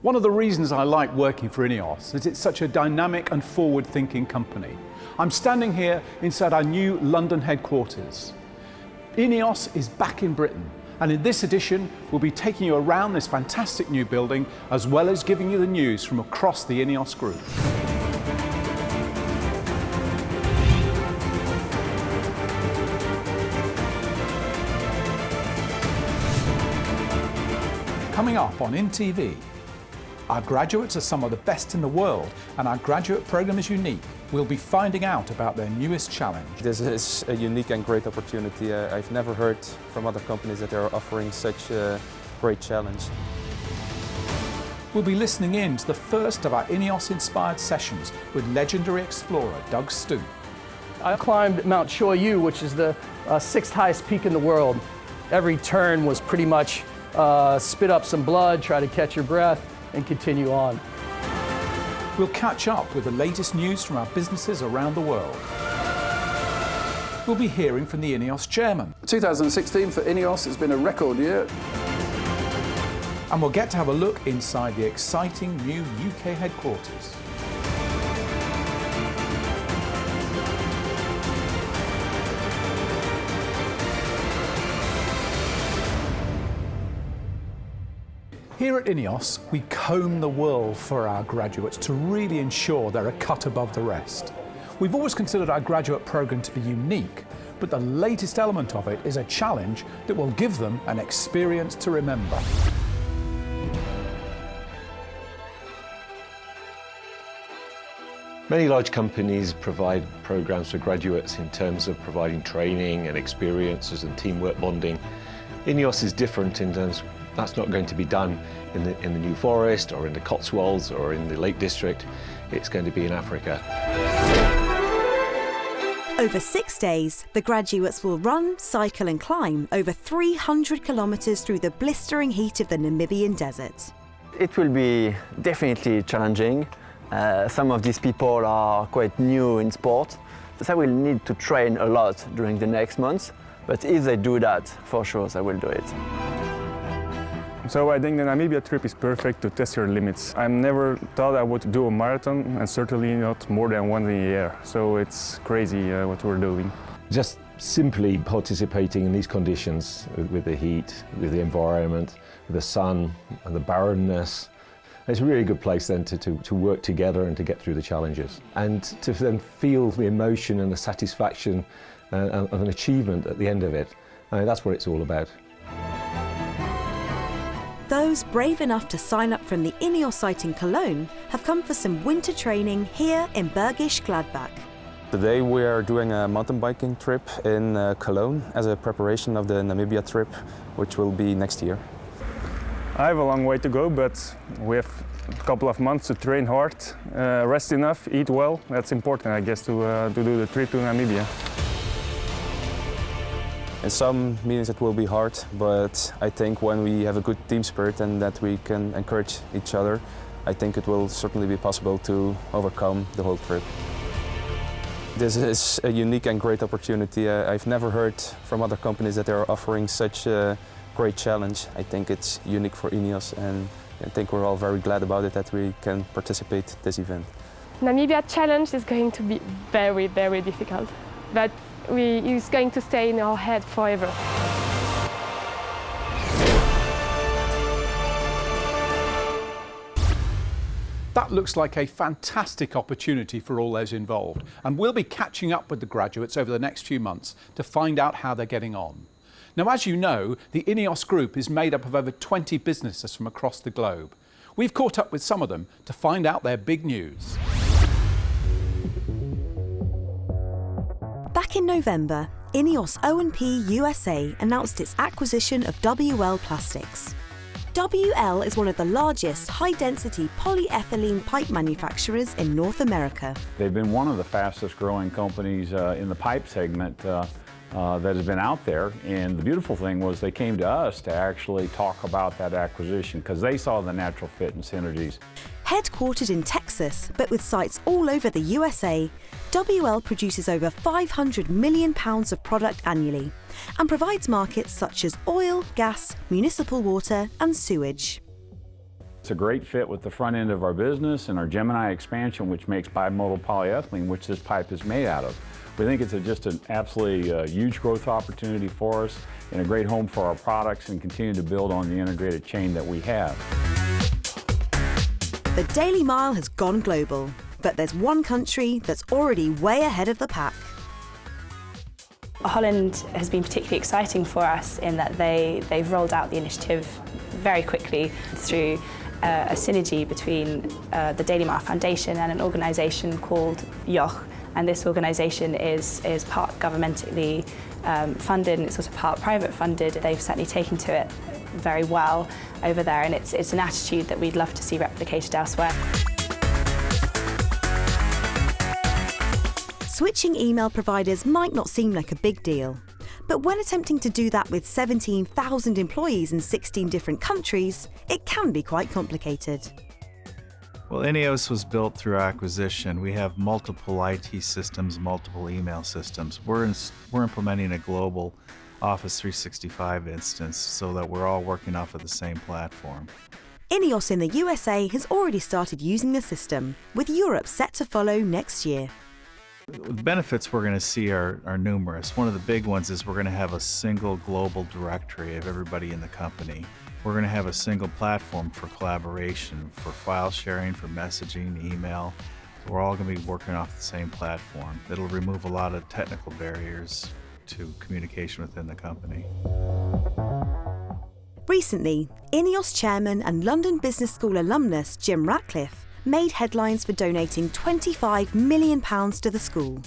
One of the reasons I like working for Ineos is it's such a dynamic and forward-thinking company. I'm standing here inside our new London headquarters. Ineos is back in Britain, and in this edition we'll be taking you around this fantastic new building as well as giving you the news from across the Ineos group. Coming up on INTV, our graduates are some of the best in the world, and our graduate programme is unique. We'll be finding out about their newest challenge. This is a unique and great opportunity. I've never heard from other companies that they're offering such a great challenge. We'll be listening in to the first of our Ineos-inspired sessions with legendary explorer Doug Stoop. I climbed Mount Choyu, which is the sixth highest peak in the world. Every turn was pretty much spit up some blood, try to catch your breath, and continue on. We'll catch up with the latest news from our businesses around the world. We'll be hearing from the Ineos chairman. 2016 for Ineos has been a record year. And we'll get to have a look inside the exciting new UK headquarters. Here at Ineos, we comb the world for our graduates to really ensure they're a cut above the rest. We've always considered our graduate programme to be unique, but the latest element of it is a challenge that will give them an experience to remember. Many large companies provide programs for graduates in terms of providing training and experiences and teamwork bonding. Ineos is different in terms that's not going to be done in the New Forest or in the Cotswolds or in the Lake District. It's going to be in Africa. Over 6 days, the graduates will run, cycle and climb over 300 kilometres through the blistering heat of the Namibian desert. It will be definitely challenging. Some of these people are quite new in sport, so I will need to train a lot during the next months, but if they do that, for sure I will do it. So I think the Namibia trip is perfect to test your limits. I never thought I would do a marathon, and certainly not more than one in a year. So it's crazy what we're doing. Just simply participating in these conditions with the heat, with the environment, with the sun and the barrenness, it's a really good place then to work together and to get through the challenges. And to then feel the emotion and the satisfaction of an achievement at the end of it. That's what it's all about. Those brave enough to sign up from the Ineos site in Cologne have come for some winter training here in Bergisch Gladbach. Today we are doing a mountain biking trip in Cologne as a preparation of the Namibia trip, which will be next year. I have a long way to go, but we have a couple of months to train hard, rest enough, eat well. That's important, I guess, to do the trip to Namibia. In some meetings it will be hard, but I think when we have a good team spirit and that we can encourage each other, I think it will certainly be possible to overcome the whole trip. This is a unique and great opportunity. I've never heard from other companies that they're offering such a great challenge. I think it's unique for Ineos, and I think we're all very glad about it that we can participate in this event. Namibia challenge is going to be very, very difficult, but it's going to stay in our head forever. That looks like a fantastic opportunity for all those involved, and we'll be catching up with the graduates over the next few months to find out how they're getting on. Now, as you know, the Ineos group is made up of over 20 businesses from across the globe. We've caught up with some of them to find out their big news. Back in November, Ineos O&P USA announced its acquisition of WL Plastics. WL is one of the largest high-density polyethylene pipe manufacturers in North America. They've been one of the fastest growing companies in the pipe segment that has been out there, and the beautiful thing was they came to us to actually talk about that acquisition because they saw the natural fit and synergies. Headquartered in Texas, but with sites all over the USA, WL produces over £500 million of product annually and provides markets such as oil, gas, municipal water and sewage. it's a great fit with the front end of our business and our Gemini expansion, which makes bimodal polyethylene, which this pipe is made out of. We think it's just an absolutely huge growth opportunity for us and a great home for our products, and continue to build on the integrated chain that we have. The Daily Mile has gone global, but there's one country that's already way ahead of the pack. Holland has been particularly exciting for us in that they've rolled out the initiative very quickly through a synergy between the Daily Mile Foundation and an organisation called JOCH. And this organisation is part governmentally funded, and it's also part private funded. They've certainly taken to it very well over there, and it's an attitude that we'd love to see replicated elsewhere. Switching email providers might not seem like a big deal, but when attempting to do that with 17,000 employees in 16 different countries, it can be quite complicated. Well, INEOS was built through acquisition. We have multiple IT systems, multiple email systems. We're implementing a global Office 365 instance so that we're all working off of the same platform. INEOS in the USA has already started using the system, with Europe set to follow next year. The benefits we're going to see are numerous. One of the big ones is we're going to have a single global directory of everybody in the company. We're going to have a single platform for collaboration, for file sharing, for messaging, email. We're all going to be working off the same platform. It'll remove a lot of technical barriers to communication within the company. Recently, INEOS chairman and London Business School alumnus Jim Ratcliffe made headlines for donating £25 million to the school.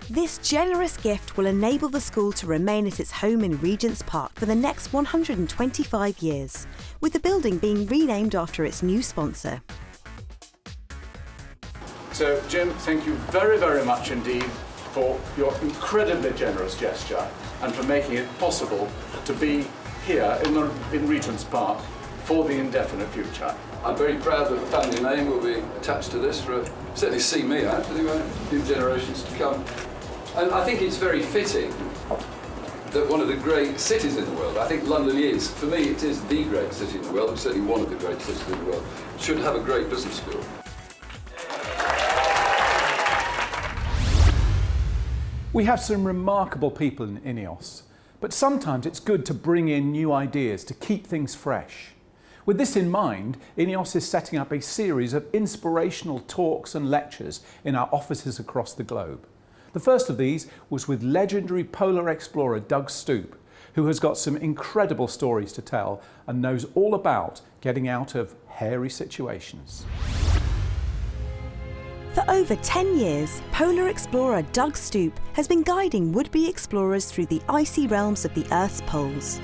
This generous gift will enable the school to remain at its home in Regent's Park for the next 125 years, with the building being renamed after its new sponsor. So, Jim, thank you very, very much indeed for your incredibly generous gesture and for making it possible to be here in Regent's Park for the indefinite future. I'm very proud that the family name will be attached to this for certainly see me out anyway, in generations to come. And I think it's very fitting that one of the great cities in the world, I think London is, for me it is the great city in the world, it's certainly one of the great cities in the world, should have a great business school. We have some remarkable people in INEOS, but sometimes it's good to bring in new ideas to keep things fresh. With this in mind, INEOS is setting up a series of inspirational talks and lectures in our offices across the globe. The first of these was with legendary polar explorer Doug Stoop, who has got some incredible stories to tell and knows all about getting out of hairy situations. For over 10 years, polar explorer Doug Stoop has been guiding would-be explorers through the icy realms of the Earth's poles.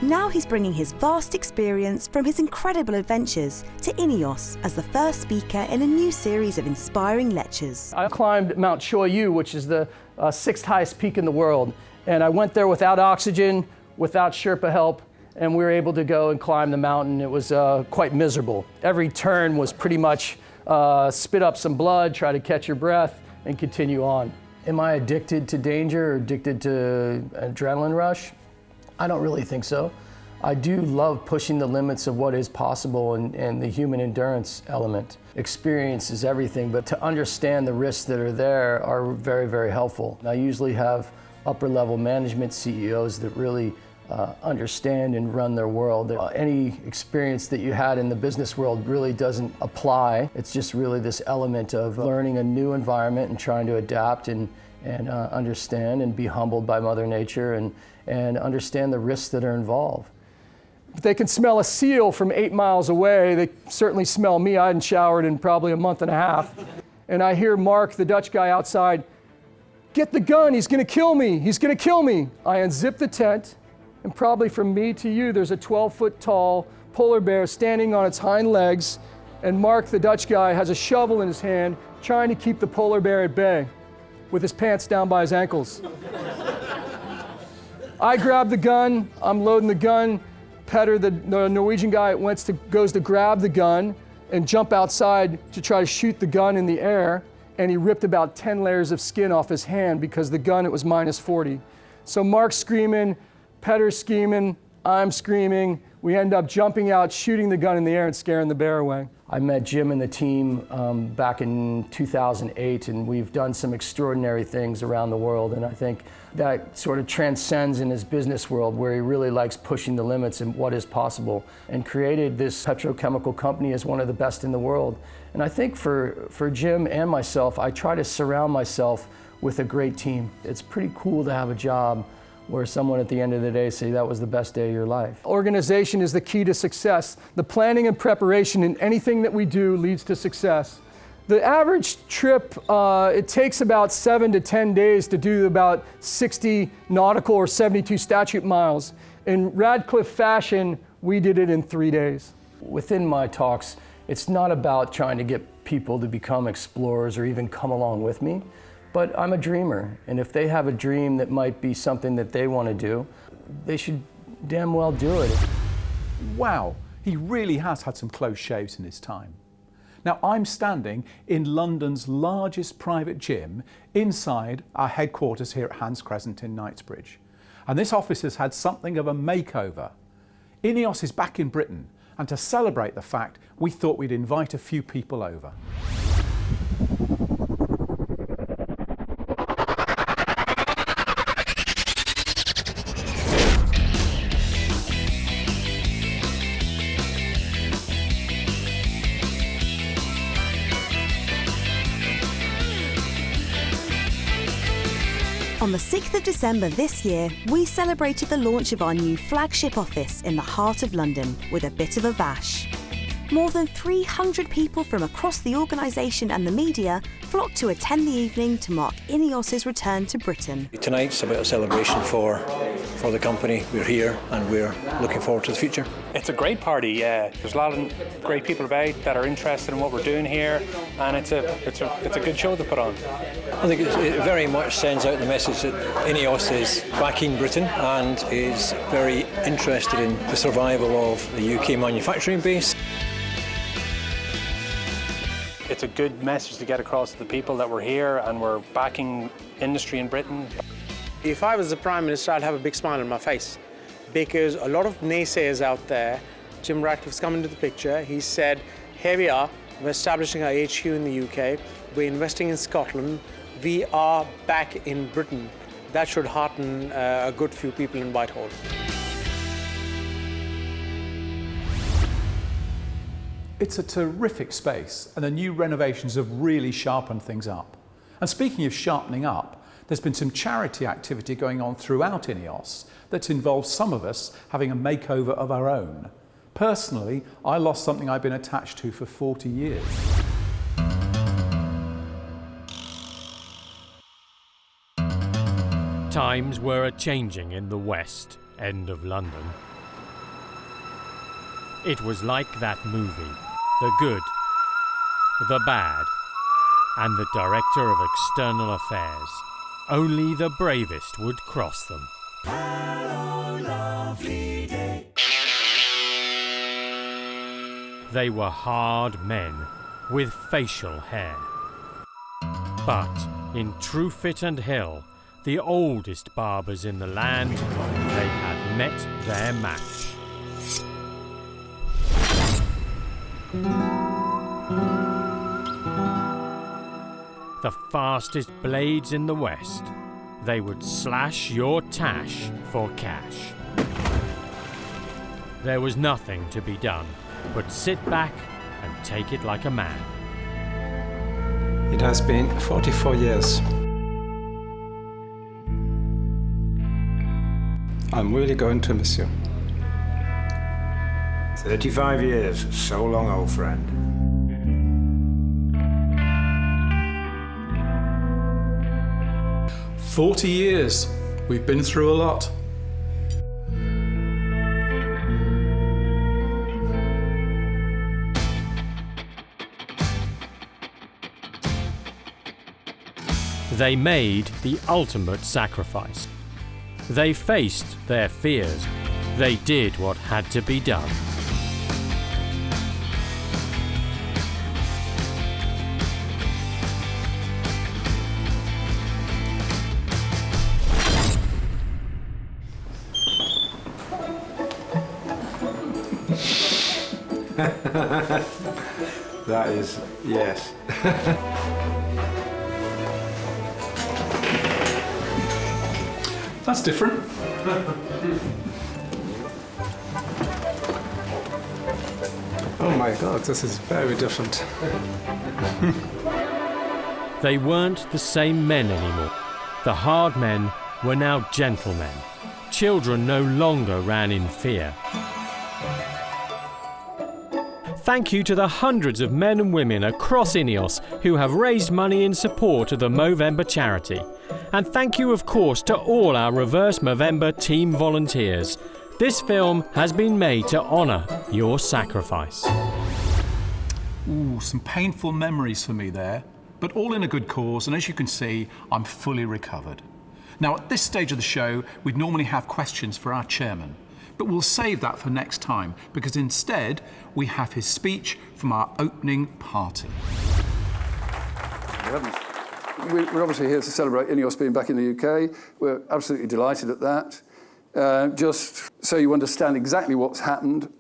Now he's bringing his vast experience from his incredible adventures to INEOS as the first speaker in a new series of inspiring lectures. I climbed Mount Choyu, which is the sixth highest peak in the world, and I went there without oxygen, without Sherpa help, and we were able to go and climb the mountain. It was quite miserable. Every turn was pretty much spit up some blood, try to catch your breath, and continue on. Am I addicted to danger or addicted to adrenaline rush? I don't really think so. I do love pushing the limits of what is possible and the human endurance element. Experience is everything, but to understand the risks that are there are very, very helpful. I usually have upper level management CEOs that really understand and run their world. Any experience that you had in the business world really doesn't apply. It's just really this element of learning a new environment and trying to adapt and understand and be humbled by Mother Nature and understand the risks that are involved. If they can smell a seal from 8 miles away, they certainly smell me. I hadn't showered in probably a month and a half. And I hear Mark, the Dutch guy outside, "Get the gun, he's gonna kill me, he's gonna kill me." I unzip the tent, and probably from me to you, there's a 12-foot tall polar bear standing on its hind legs, and Mark, the Dutch guy, has a shovel in his hand, trying to keep the polar bear at bay, with his pants down by his ankles. I grab the gun, I'm loading the gun. Petter, the Norwegian guy, goes to grab the gun and jump outside to try to shoot the gun in the air, and he ripped about 10 layers of skin off his hand because the gun, it was -40. So Mark's screaming, Petter's screaming, I'm screaming. We end up jumping out, shooting the gun in the air and scaring the bear away. I met Jim and the team back in 2008, and we've done some extraordinary things around the world. And I think that sort of transcends in his business world, where he really likes pushing the limits and what is possible, and created this petrochemical company as one of the best in the world. And I think for Jim and myself, I try to surround myself with a great team. It's pretty cool to have a job where someone at the end of the day say that was the best day of your life. Organization is the key to success. The planning and preparation in anything that we do leads to success. The average trip, it takes about 7 to 10 days to do about 60 nautical or 72 statute miles. In Ratcliffe fashion, we did it in 3 days. Within my talks, it's not about trying to get people to become explorers or even come along with me. But I'm a dreamer, and if they have a dream that might be something that they want to do, they should damn well do it. Wow, he really has had some close shaves in his time. Now, I'm standing in London's largest private gym inside our headquarters here at Hans Crescent in Knightsbridge. And this office has had something of a makeover. Ineos is back in Britain, and to celebrate the fact, we thought we'd invite a few people over. On the 6th of December this year, we celebrated the launch of our new flagship office in the heart of London with a bit of a bash. More than 300 people from across the organisation and the media flocked to attend the evening to mark Ineos's return to Britain. Tonight's a bit of celebration for the company. We're here and we're looking forward to the future. It's a great party, yeah. There's a lot of great people about that are interested in what we're doing here, and it's a good show to put on. I think it very much sends out the message that Ineos is back in Britain and is very interested in the survival of the UK manufacturing base. It's a good message to get across to the people that we're here and we're backing industry in Britain. If I was the Prime Minister, I'd have a big smile on my face, because a lot of naysayers out there, Jim Ratcliffe's come into the picture. He said, here we are, we're establishing our HQ in the UK, we're investing in Scotland, we are back in Britain. That should hearten a good few people in Whitehall. It's a terrific space, and the new renovations have really sharpened things up. And speaking of sharpening up, there's been some charity activity going on throughout Ineos that's involved some of us having a makeover of our own. Personally, I lost something I've been attached to for 40 years. Times were a-changing in the West End of London. It was like that movie, The Good, The Bad, and the Director of External Affairs. Only the bravest would cross them. Hello, lovely day. They were hard men with facial hair. But in Truefitt and Hill, the oldest barbers in the land, they had met their match. The fastest blades in the West, they would slash your tash for cash. There was nothing to be done but sit back and take it like a man. It has been 44 years. I'm really going to miss you. 35 years, so long, old friend. "40 years. We've been through a lot." They made the ultimate sacrifice. They faced their fears. They did what had to be done. That is, yes. That's different. Oh my God, this is very different. They weren't the same men anymore. The hard men were now gentlemen. Children no longer ran in fear. Thank you to the hundreds of men and women across Ineos who have raised money in support of the Movember charity. And thank you, of course, to all our Reverse Movember team volunteers. This film has been made to honour your sacrifice. Ooh, some painful memories for me there, but all in a good cause, and as you can see, I'm fully recovered. Now, at this stage of the show, we'd normally have questions for our chairman, but we'll save that for next time, because instead, we have his speech from our opening party. We're obviously here to celebrate Ineos being back in the UK. We're absolutely delighted at that. Just so you understand exactly what's happened,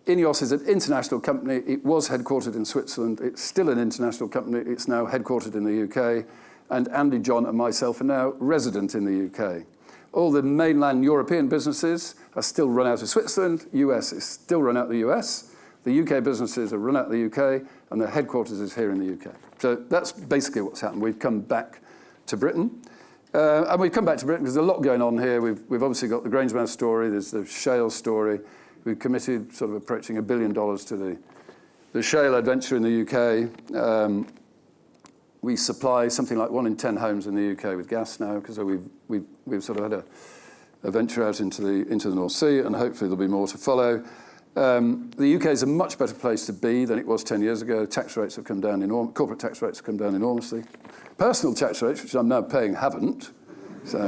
Ineos is an international company. It was headquartered in Switzerland. It's still an international company. It's now headquartered in the UK. And Andy, John and myself are now resident in the UK. All the mainland European businesses are still run out of Switzerland. US is still run out of the US. The UK businesses are run out of the UK, and the headquarters is here in the UK. So that's basically what's happened. We've come back to Britain. And we've come back to Britain because there's a lot going on here. We've obviously got the Grangemouth story, there's the shale story. We've committed sort of approaching $1 billion to the shale adventure in the UK. We supply something like 1 in 10 homes in the UK with gas now, because we've sort of had a venture out into the North Sea, and hopefully there'll be more to follow. The UK is a much better place to be than it was 10 years ago. Tax rates have come down corporate tax rates have come down enormously. Personal tax rates, which I'm now paying, haven't. So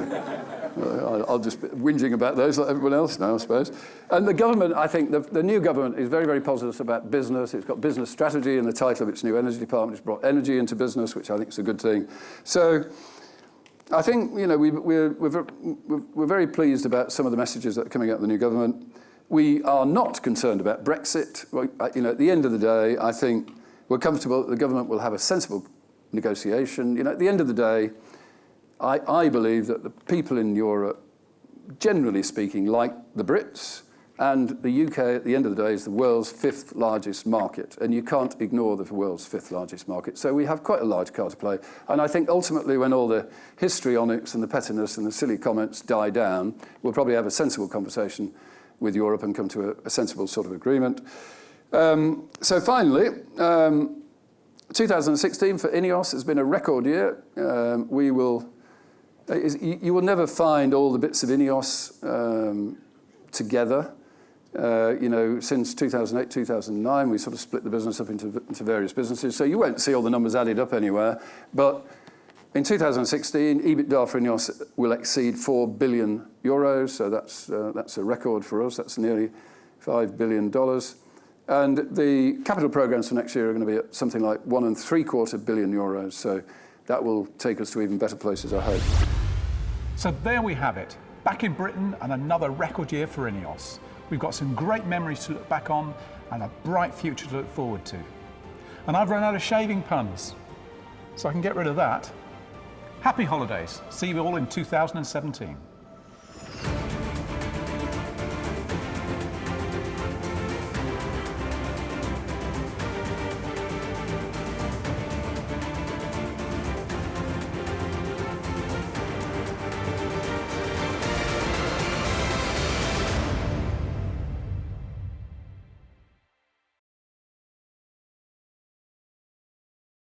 I'll just be whinging about those like everyone else now, I suppose. And the government, I think, the new government is very, very positive about business. It's got business strategy in the title of its new energy department. It's brought energy into business, which I think is a good thing. So I think, you know, we're very pleased about some of the messages that are coming out of the new government. We are not concerned about Brexit. You know, at the end of the day, I think we're comfortable that the government will have a sensible negotiation. You know, at the end of the day, I believe that the people in Europe, generally speaking, like the Brits, and the UK at the end of the day is the world's 5th largest market, and you can't ignore the world's 5th largest market. So we have quite a large card to play. And I think ultimately when all the histrionics and the pettiness and the silly comments die down, we'll probably have a sensible conversation with Europe and come to a sensible sort of agreement. So finally, 2016 for Ineos has been a record year. You will never find all the bits of Ineos together. You know, since 2008, 2009, we sort of split the business up into various businesses. So you won't see all the numbers added up anywhere. But in 2016, EBITDA for Ineos will exceed €4 billion. So that's a record for us. That's nearly $5 billion. And the capital programs for next year are going to be at something like €1.75 billion. So that will take us to even better places, I hope. So there we have it. Back in Britain and another record year for Ineos. We've got some great memories to look back on and a bright future to look forward to. And I've run out of shaving puns, so I can get rid of that. Happy holidays. See you all in 2017.